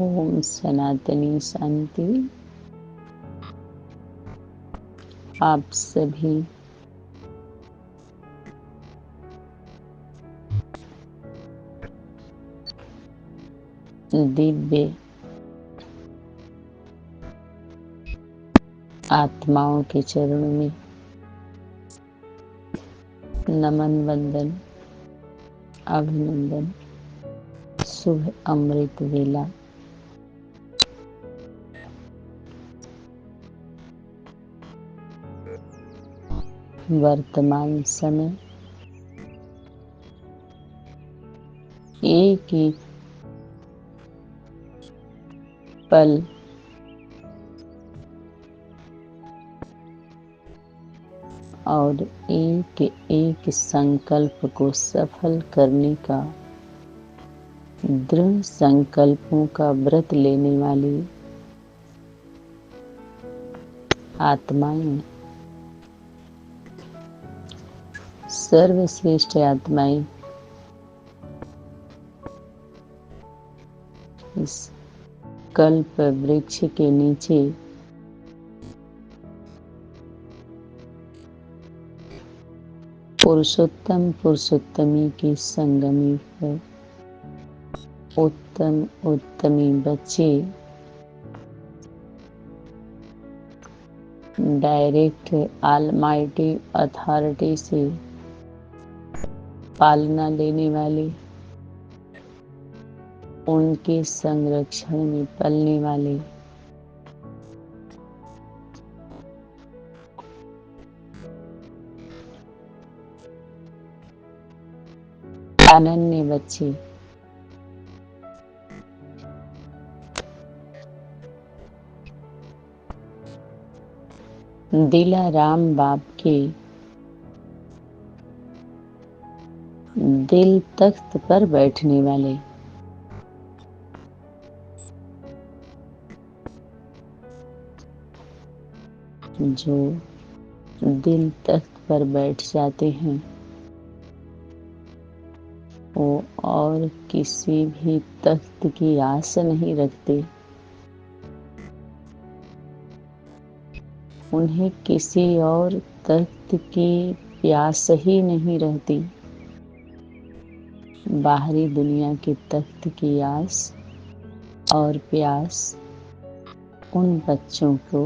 ओम सनातनी शांति। आप सभी दिव्य आत्माओं के चरणों में नमन, वंदन, अभिनंदन। शुभ अमृत वेला। वर्तमान समय एक एक पल और एक एक संकल्प को सफल करने का दृढ़ संकल्पों का व्रत लेने वाली आत्माएं, सर्वश्रेष्ठ आत्माएं इस कल्प वृक्ष के नीचे पुरुषोत्तम पुरुषोत्तमी की संगमी पर उत्तम उत्तमी बच्चे डायरेक्ट ऑलमाइटी अथॉरिटी से पालना लेने वाले, उनके संरक्षण में पलने वाले अनन्य बच्चे दिलाराम बाप के दिल तख्त पर बैठने वाले, जो दिल तख्त पर बैठ जाते हैं वो और किसी भी तख्त की आस नहीं रखते। उन्हें किसी और तख्त की प्यास ही नहीं रहती। बाहरी दुनिया के तख्त की आस और प्यास उन बच्चों को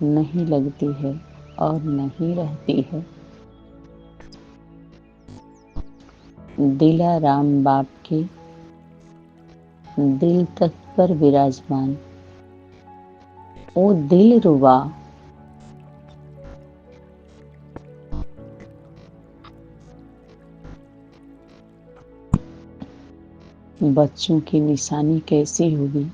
नहीं लगती है और नहीं रहती है। दिलाराम बाप के दिल तख्त पर विराजमान वो दिलरुबा बच्चों की निशानी कैसी होगी?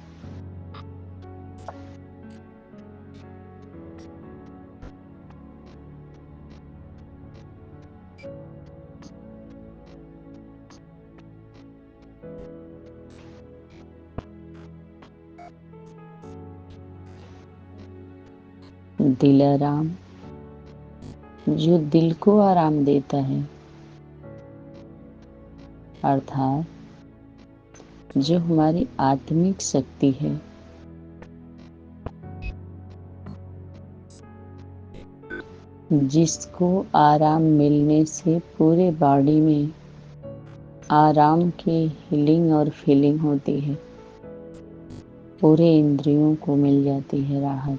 दिलाराम जो दिल को आराम देता है, अर्थात जो हमारी आत्मिक शक्ति है, जिसको आराम मिलने से पूरे बॉडी में आराम की हीलिंग और फीलिंग होती है, पूरे इंद्रियों को मिल जाती है राहत।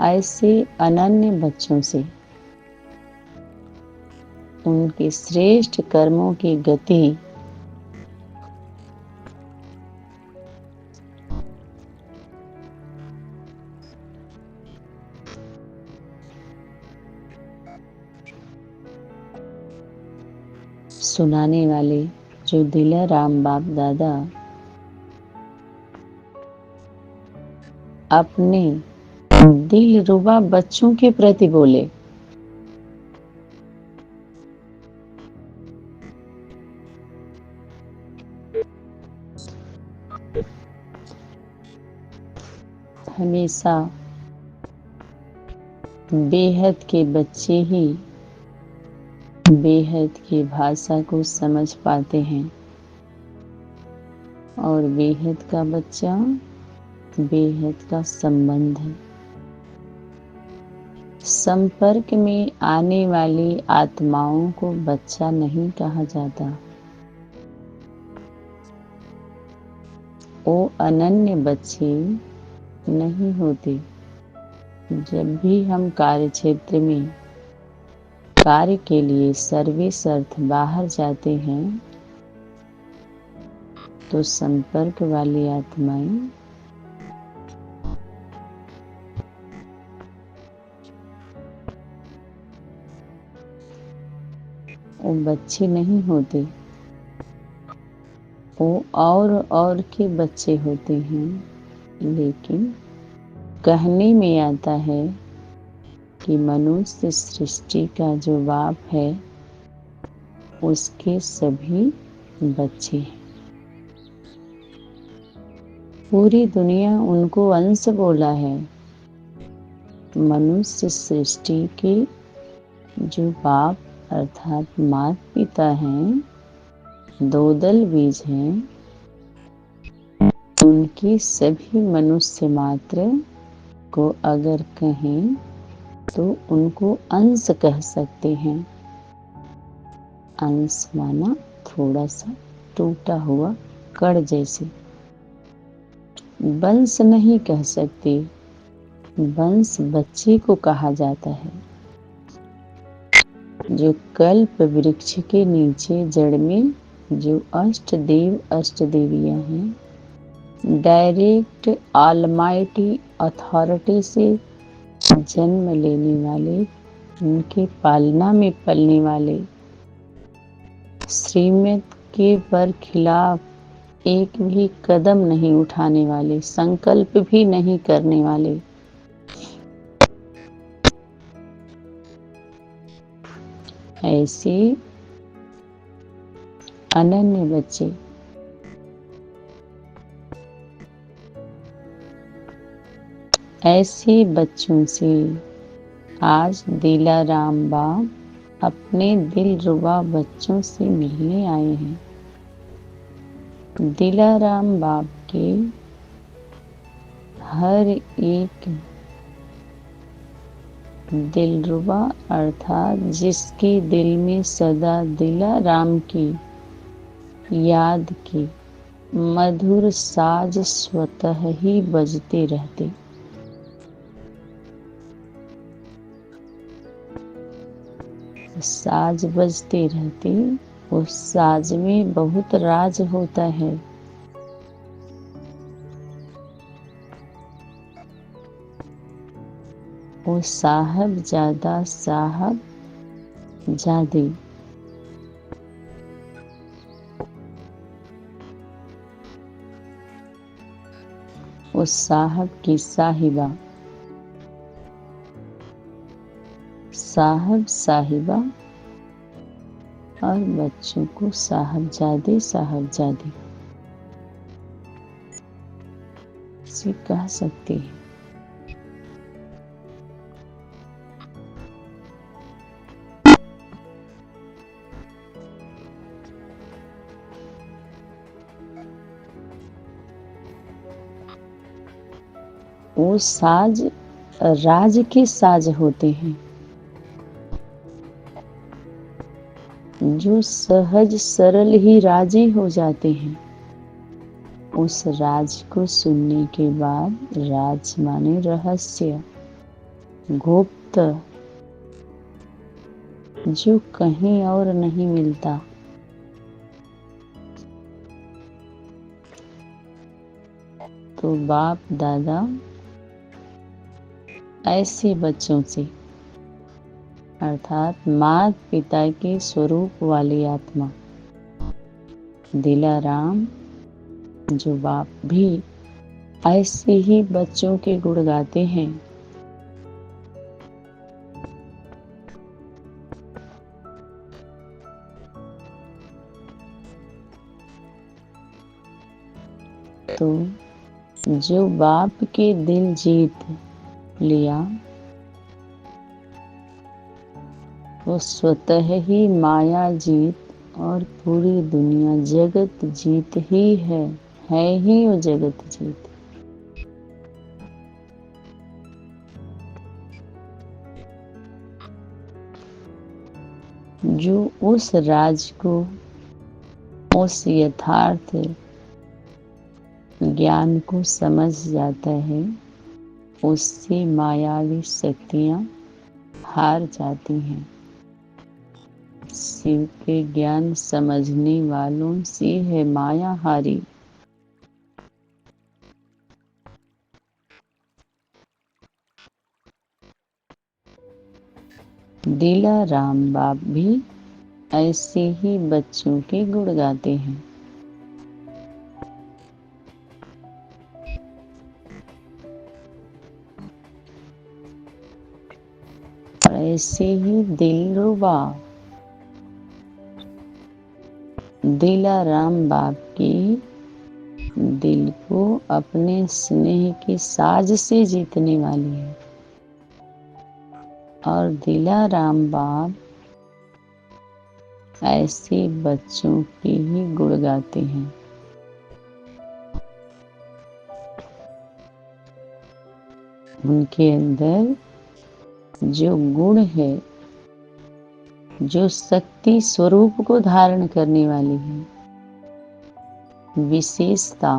ऐसे अनन्य बच्चों से उनके श्रेष्ठ कर्मों की गति सुनाने वाले जो दिलाराम बाप दादा अपने दिलरुबा बच्चों के प्रति बोले, हमेशा बेहद के बच्चे ही बेहद की भाषा को समझ पाते हैं और बेहद का बच्चा बेहद का संबंध है। संपर्क में आने वाली आत्माओं को बच्चा नहीं कहा जाता। वो अनन्य बच्चे नहीं होते। जब भी हम कार्य क्षेत्र में कार्य के लिए सर्विस अर्थ बाहर जाते हैं तो संपर्क वाली आत्माएं वो बच्चे नहीं होते, वो और के बच्चे होते हैं। लेकिन कहने में आता है कि मनुष्य सृष्टि का जो बाप है उसके सभी बच्चे हैं। पूरी दुनिया उनको अंश बोला है। मनुष्य सृष्टि के जो बाप अर्थात माता पिता हैं, दो दल बीज हैं, उनकी सभी मनुष्य मात्र को अगर कहें तो उनको अंश कह सकते हैं। अंश माना थोड़ा सा टूटा हुआ कण जैसे। वंश नहीं कह सकते, वंश बच्चे को कहा जाता है जो कल्प वृक्ष के नीचे जड़ में जो अष्ट देव अष्ट देवियां हैं, डायरेक्ट ऑलमाइटी अथॉरिटी से जन्म लेने वाले, उनके पालना में पलने वाले, श्रीमत के पर खिलाफ एक भी कदम नहीं उठाने वाले, संकल्प भी नहीं करने वाले, ऐसे अनन्य बच्चे ऐसे बच्चों से आज दिलाराम बाप अपने दिलरुबा बच्चों से मिलने आए हैं। दिलाराम बाप के हर एक दिलरुबा अर्थात जिसके दिल में सदा दिलाराम की याद की मधुर साज स्वतः ही बजते रहते। साज बजते रहते, उस साज में बहुत राज होता है। वो साहब जादे उस साहब की साहिबा, साहब साहिबा और बच्चों को साहबजादे से कह सकते हैं। वो साज राज के साज होते हैं जो सहज सरल ही राजी हो जाते हैं। उस राज को सुनने के बाद, राज माने रहस्य, गुप्त, जो कहीं और नहीं मिलता, तो बाप दादा ऐसे बच्चों से अर्थात माता पिता के स्वरूप वाली आत्मा दिलाराम जो बाप भी ऐसे ही बच्चों के गुण गाते हैं। तो जो बाप के दिल जीत लिया वो स्वतः ही माया जीत और पूरी दुनिया जगत जीत ही है ही वो जगत जीत। जो उस राज को, उस यथार्थ ज्ञान को समझ जाता है, उससे मायावी शक्तियां हार जाती हैं। शिव के ज्ञान समझने वालों से है माया हारी। दिलाराम बाप भी ऐसे ही बच्चों के गुण गाते हैं। और ऐसे ही दिलरुबा दिलाराम बाप की दिल को अपने स्नेह की साज से जीतने वाली है। और दिलाराम बाप ऐसे बच्चों के ही गुण गाते हैं। उनके अंदर जो गुण है, जो शक्ति स्वरूप को धारण करने वाली है, विशेषता,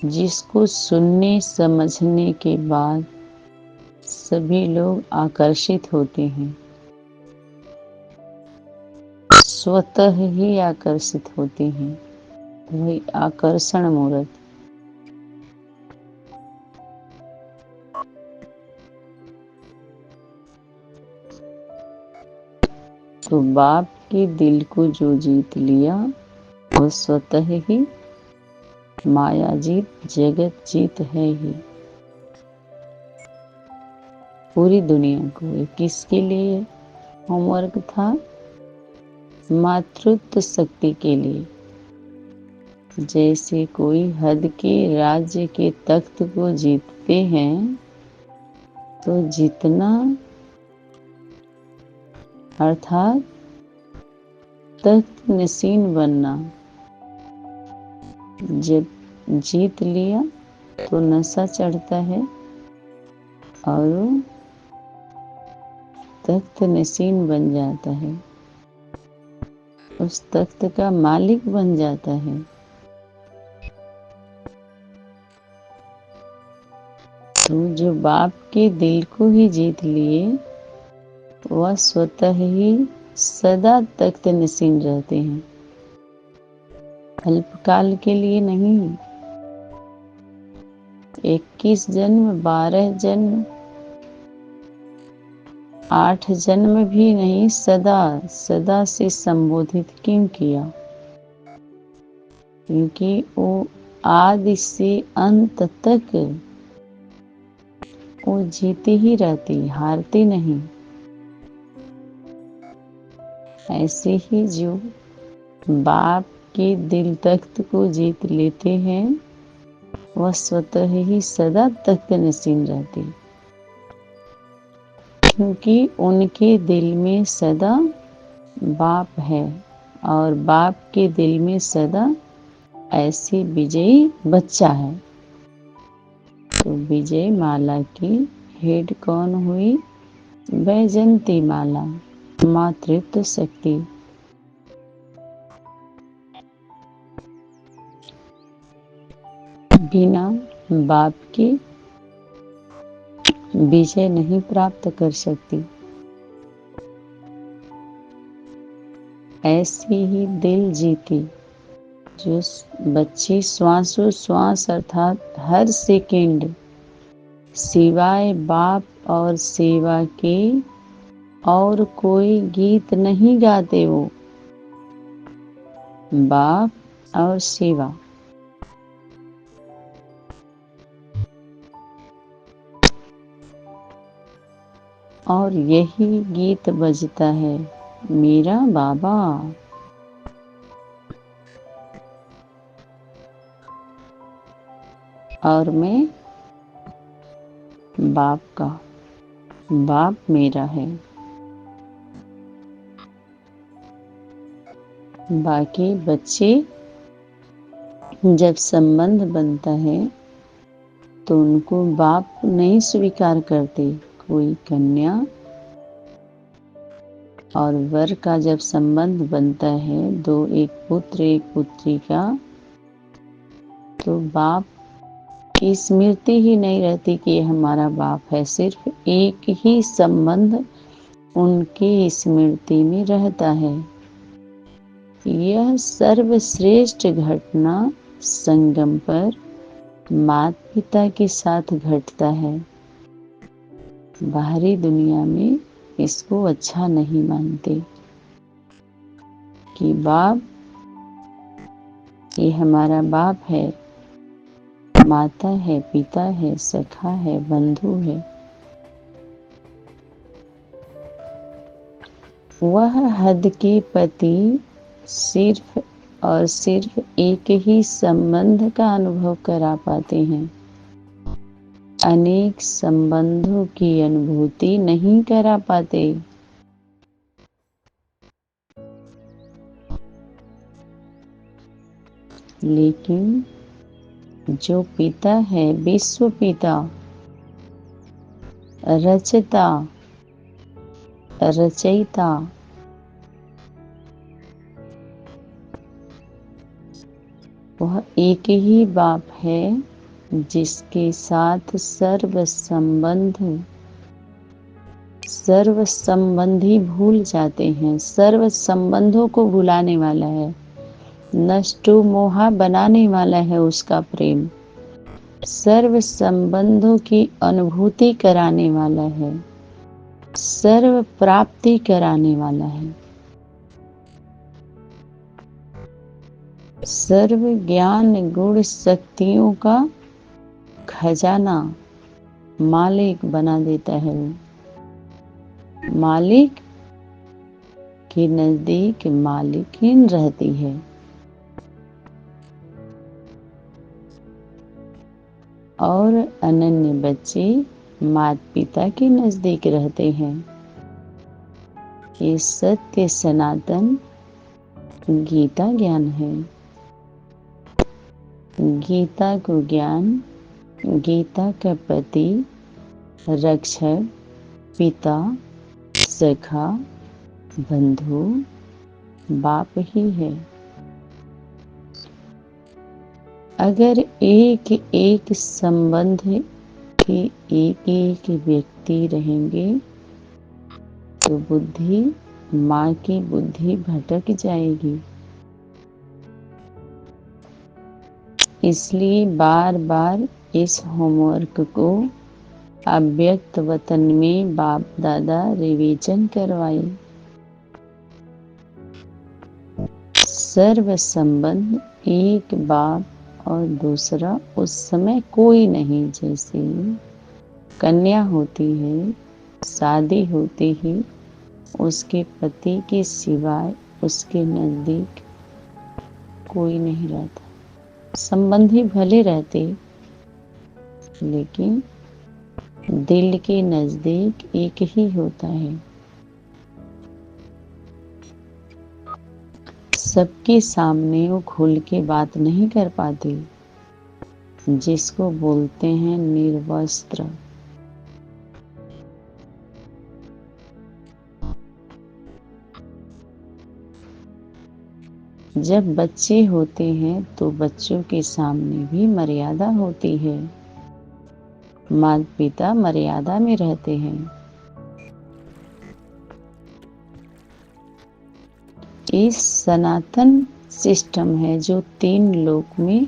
जिसको सुनने समझने के बाद सभी लोग आकर्षित होते हैं, स्वतः ही आकर्षित होते हैं। वही आकर्षण मूर्त। तो बाप के दिल को जो जीत लिया, वो स्वतः ही माया जीत जगत जीत है ही। पूरी दुनिया को। ये किसके लिए होमवर्क था? मातृत्व शक्ति के लिए। जैसे कोई हद के राज्य के तख्त को जीतते हैं, तो जितना अर्थात तख्त नशीन बनना। जब जीत लिया तो नशा चढ़ता है और तख्त नशीन बन जाता है, उस तख्त का मालिक बन जाता है। तो जो बाप के दिल को ही जीत लिए, वह स्वतः ही सदा तख्त नशीन रहते हैं, अल्पकाल के लिए नहीं। 21 जन्म, 12 जन्म, 8 जन्म भी नहीं, सदा सदा से संबोधित क्यों किया? क्योंकि वो आदि से अंत तक वो जीती ही रहती, हारती नहीं। ऐसे ही जो बाप के दिल तख्त को जीत लेते हैं, वह स्वतः ही सदा तख्त नशीन रहती, क्योंकि उनके दिल में सदा बाप है और बाप के दिल में सदा ऐसी विजयी बच्चा है। तो विजय माला की हेड कौन हुई? वैजंती माला, मातृत्व शक्ति। बिना बाप के विजय नहीं प्राप्त कर सकती। ऐसी ही दिल जीती जो बच्ची श्वासों श्वास अर्थात हर सेकेंड सिवाय बाप और सेवा के और कोई गीत नहीं गाते। वो बाप और सेवा, और यही गीत बजता है, मेरा बाबा। और मैं बाप का, बाप मेरा है। बाकी बच्चे जब संबंध बनता है तो उनको बाप नहीं स्वीकार करते। कोई कन्या और वर का जब संबंध बनता है, दो एक पुत्र एक पुत्री का, तो बाप की स्मृति ही नहीं रहती कि ये हमारा बाप है। सिर्फ एक ही संबंध उनकी स्मृति में रहता है। यह सर्वश्रेष्ठ घटना संगम पर माता पिता के साथ घटता है। बाहरी दुनिया में इसको अच्छा नहीं मानते कि बाप, ये हमारा बाप है, माता है, पिता है, सखा है, बंधु है। वह हद के पति सिर्फ और सिर्फ एक ही संबंध का अनुभव करा पाते हैं। अनेक संबंधों की अनुभूति नहीं करा पाते। लेकिन जो पिता है, विश्व पिता, रचता, रचयिता, वह एक ही बाप है जिसके साथ सर्व संबंधी भूल जाते हैं। सर्व संबंधों को भुलाने वाला है, नष्टो मोहा बनाने वाला है उसका प्रेम। सर्व संबंधों की अनुभूति कराने वाला है, सर्व प्राप्ति कराने वाला है। सर्व ज्ञान गुण शक्तियों का खजाना मालिक बना देता है। वो मालिक के नजदीक मालिकिन रहती है। और अनन्य बच्चे माता पिता के नजदीक रहते हैं। ये सत्य सनातन गीता ज्ञान है। गीता को ज्ञान, गीता का पति, रक्षक, पिता, सखा, बंधु बाप ही है। अगर एक एक संबंध के एक एक व्यक्ति रहेंगे तो बुद्धि, माँ की बुद्धि भटक जाएगी। इसलिए बार बार इस होमवर्क को अव्यक्त वतन में बाप दादा रिवीजन करवाए। सर्व संबंध एक बाप और दूसरा उस समय कोई नहीं। जैसे कन्या होती है, शादी होती ही उसके पति के सिवाय उसके नजदीक कोई नहीं रहता। संबंधी भले रहते लेकिन दिल के नजदीक एक ही होता है। सबके सामने वो खुल के बात नहीं कर पाते, जिसको बोलते हैं निर्वस्त्र। जब बच्चे होते हैं तो बच्चों के सामने भी मर्यादा होती है। माता पिता मर्यादा में रहते हैं। इस सनातन सिस्टम है जो तीन लोक में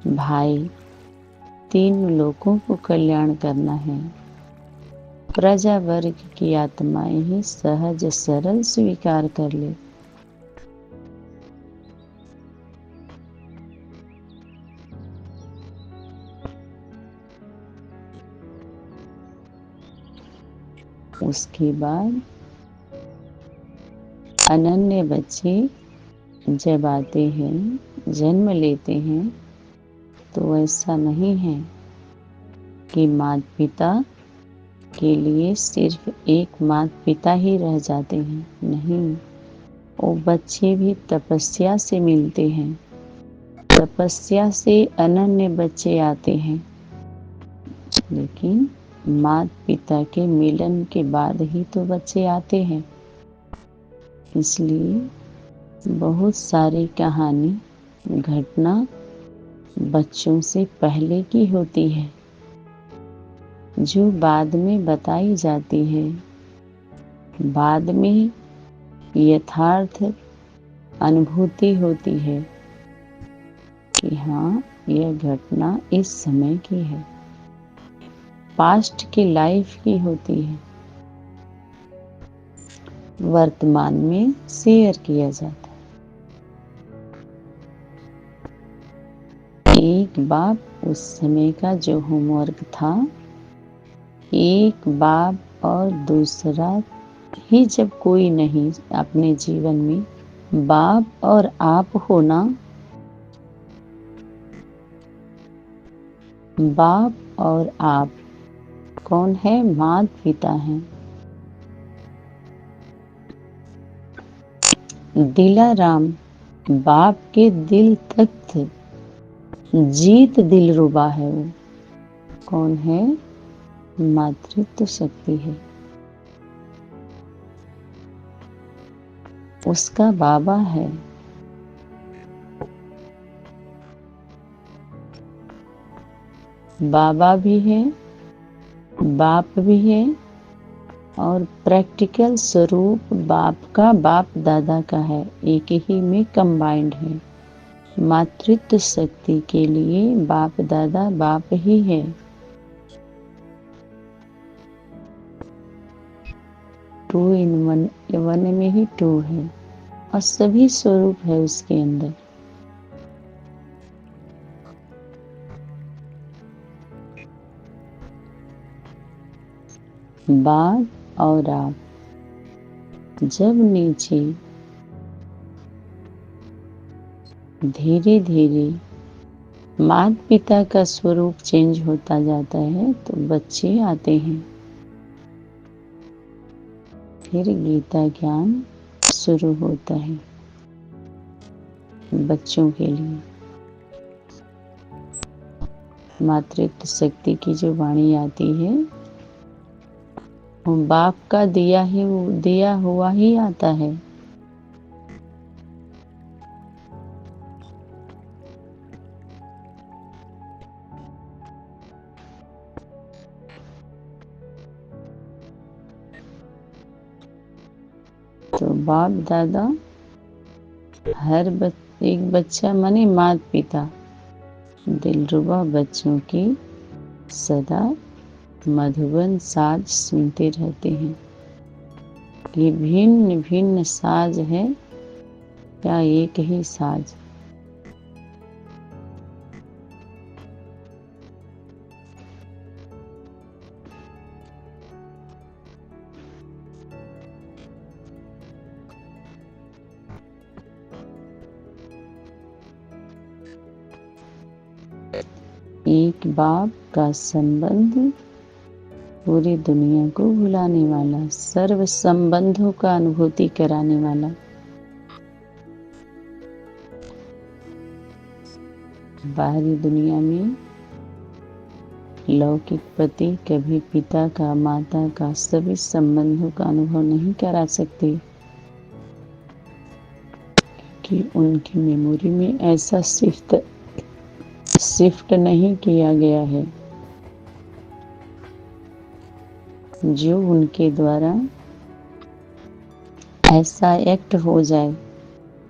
भाई, तीन लोकों को कल्याण करना है। प्रजा वर्ग की आत्माएं ही सहज सरल स्वीकार कर ले। उसके बाद अनन्य बच्चे जब आते हैं, जन्म लेते हैं, तो ऐसा नहीं है कि माता पिता के लिए सिर्फ एक माता पिता ही रह जाते हैं, नहीं, वो बच्चे भी तपस्या से मिलते हैं। तपस्या से अनन्य बच्चे आते हैं, लेकिन माता पिता के मिलन के बाद ही तो बच्चे आते हैं। इसलिए बहुत सारी कहानी, घटना बच्चों से पहले की होती है, जो बाद में बताई जाती है। बाद में यथार्थ अनुभूति होती है कि हाँ, यह घटना इस समय की है, पास्ट की लाइफ की होती है, वर्तमान में शेयर किया जाता है। एक बाप उस समय का जो होमवर्क था, एक बाप और दूसरा ही जब कोई नहीं अपने जीवन में, बाप और आप होना, बाप और आप कौन है? माता पिता हैं। दिलाराम बाप के दिल तक जीत दिलरुबा है। वो कौन है? मातृत्व शक्ति है। उसका बाबा है। बाबा भी है, बाप भी है, और प्रैक्टिकल स्वरूप बाप का बाप दादा का है, एक ही में कंबाइंड है। मातृत्व शक्ति के लिए बाप दादा बाप ही है। टू इन वन, वन में ही टू है, और सभी स्वरूप है उसके अंदर। बाप और आप जब नीचे धीरे धीरे माता पिता का स्वरूप चेंज होता जाता है, तो बच्चे आते हैं। फिर गीता ज्ञान शुरू होता है बच्चों के लिए। मातृत्व शक्ति की जो वाणी आती है, वो बाप का दिया हुआ ही आता है। तो बाप दादा एक बच्चा माने माता पिता दिलरुबा बच्चों की सदा मधुबन साज सुनते रहते हैं। ये भिन्न भिन्न साज है या एक ही साज? एक बाप का संबंध पूरी दुनिया को भुलाने वाला, सर्व संबंधों का अनुभूति कराने वाला। बाहरी दुनिया में लौकिक पति कभी पिता का, माता का, सभी संबंधों का अनुभव नहीं करा सकते, कि उनकी मेमोरी में ऐसा शिफ्ट नहीं किया गया है जो उनके द्वारा ऐसा एक्ट हो जाए।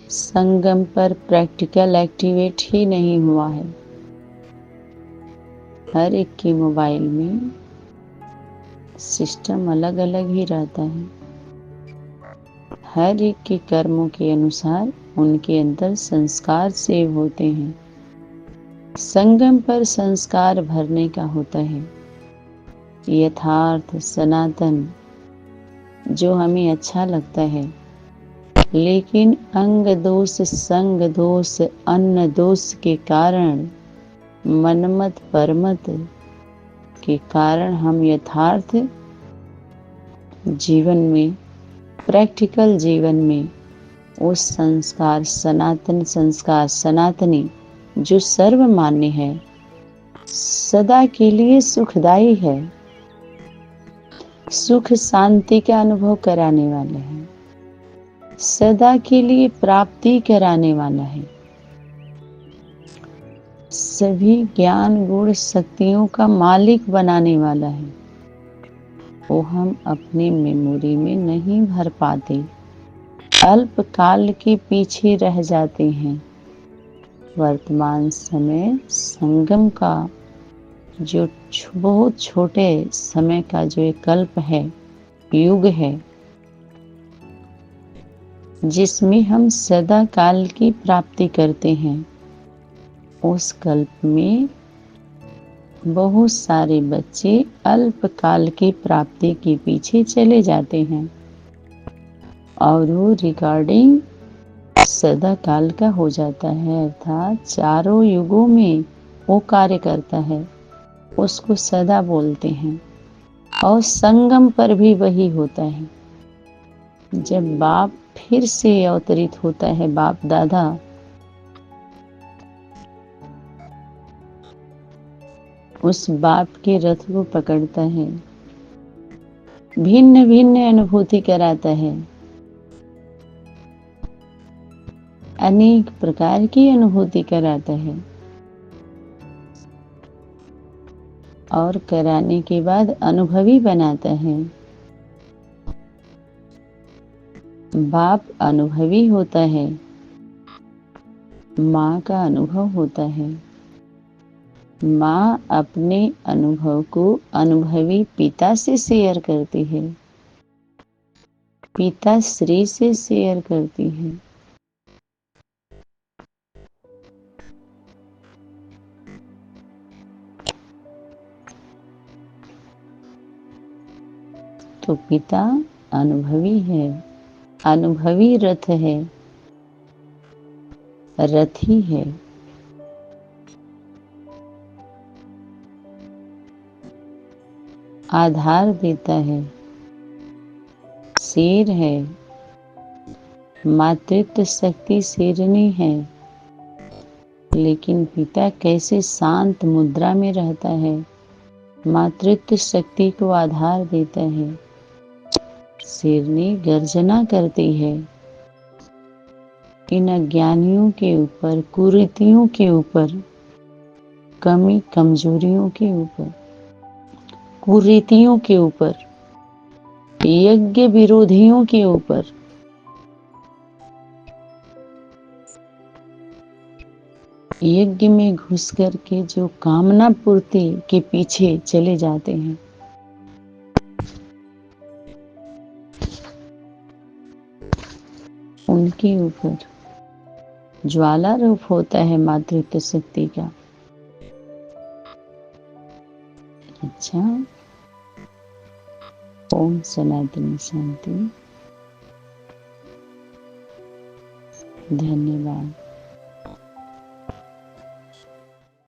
संगम पर प्रैक्टिकल एक्टिवेट ही नहीं हुआ है। हर एक की मोबाइल में सिस्टम अलग अलग ही रहता है। हर एक के कर्मों के अनुसार उनके अंदर संस्कार सेव होते हैं। संगम पर संस्कार भरने का होता है, यथार्थ सनातन, जो हमें अच्छा लगता है। लेकिन अंग दोष, संग दोष, अन्न दोष के कारण, मनमत परमत के कारण हम यथार्थ जीवन में, प्रैक्टिकल जीवन में वो संस्कार, सनातन संस्कार, सनातनी जो सर्वमान्य है, सदा के लिए सुखदायी है, सुख शांति का अनुभव कराने वाला है, सदा के लिए प्राप्ति कराने वाला है, सभी ज्ञान गुण शक्तियों का मालिक बनाने वाला है, वो हम अपनी मेमोरी में नहीं भर पाते, अल्पकाल के पीछे रह जाते हैं। वर्तमान समय संगम का जो बहुत छोटे समय का जो एक कल्प है, युग है, जिसमें हम सदा काल की प्राप्ति करते हैं, उस कल्प में बहुत सारे बच्चे अल्पकाल की प्राप्ति के पीछे चले जाते हैं और वो रिकॉर्डिंग सदा काल का हो जाता है, अर्थात चारों युगों में वो कार्य करता है, उसको सदा बोलते हैं। और संगम पर भी वही होता है, जब बाप फिर से अवतरित होता है, बाप दादा, उस बाप के रथ को पकड़ता है, भिन्न भिन्न अनुभूति कराता है, अनेक प्रकार की अनुभूति कराता है और कराने के बाद अनुभवी बनाता है। बाप अनुभवी होता है, माँ का अनुभव होता है, माँ अपने अनुभव को अनुभवी पिता से शेयर करती है, पिता श्री से शेयर करती है। तो पिता अनुभवी है, अनुभवी रथ है, रथी है। आधार देता है, शेर है, मातृत्व शक्ति शेरनी है, लेकिन पिता कैसे शांत मुद्रा में रहता है, मातृत्व शक्ति को आधार देता है। शेरनी गर्जना करती है इन अज्ञानियों के ऊपर, कुरीतियों के ऊपर, कमी कमजोरियों के ऊपर, कुरीतियों के ऊपर, यज्ञ विरोधियों के ऊपर। यज्ञ में घुस करके जो कामना पूर्ति के पीछे चले जाते हैं, उनके ऊपर ज्वाला रूप होता है मातृत्व शक्ति का। अच्छा, ओम सनातन शांति। धन्यवाद।